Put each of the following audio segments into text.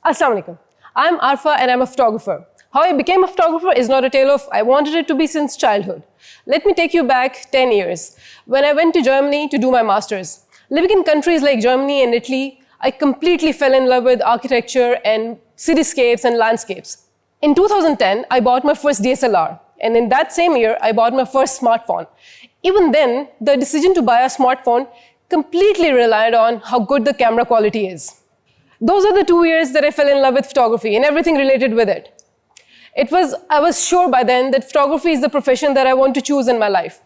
Assalamu alaikum. I'm Arfa and I'm a photographer. How I became a photographer is not a tale of I wanted it to be since childhood. Let me take you back 10 years, when I went to Germany to do my master's. Living in countries like Germany and Italy, I completely fell in love with architecture and cityscapes and landscapes. In 2010, I bought my first DSLR, and in that same year, I bought my first smartphone. Even then, the decision to buy a smartphone completely relied on how good the camera quality is. Those are the 2 years that I fell in love with photography and everything related with it. I was sure by then that photography is the profession that I want to choose in my life.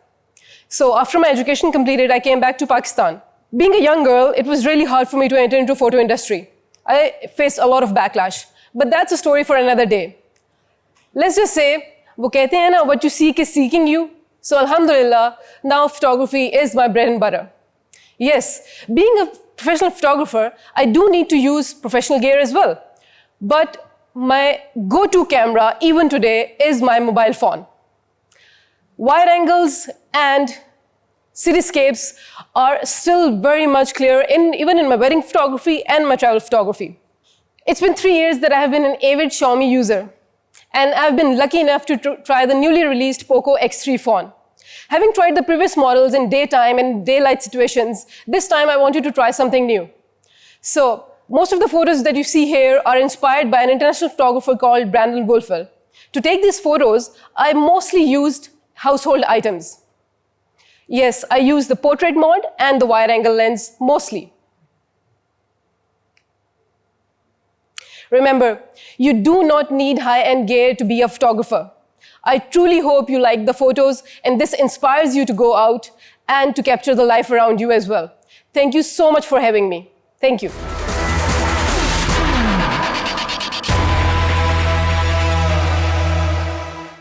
So after my education completed, I came back to Pakistan. Being a young girl, it was really hard for me to enter into photo industry. I faced a lot of backlash, but that's a story for another day. Let's just say, wo kehte hain na, what you seek is seeking you. So alhamdulillah, now photography is my bread and butter. Yes, being a professional photographer, I do need to use professional gear as well. But my go-to camera, even today, is my mobile phone. Wide angles and cityscapes are still very much clear, even in my wedding photography and my travel photography. It's been 3 years that I have been an avid Xiaomi user, and I've been lucky enough to try the newly released POCO X3 phone. Having tried the previous models in daytime and daylight situations, this time I wanted to try something new. So, most of the photos that you see here are inspired by an international photographer called Brandon Wolfel. To take these photos, I mostly used household items. Yes, I used the portrait mode and the wide angle lens mostly. Remember, you do not need high-end gear to be a photographer. I truly hope you like the photos and this inspires you to go out and to capture the life around you as well. Thank you so much for having me. Thank you.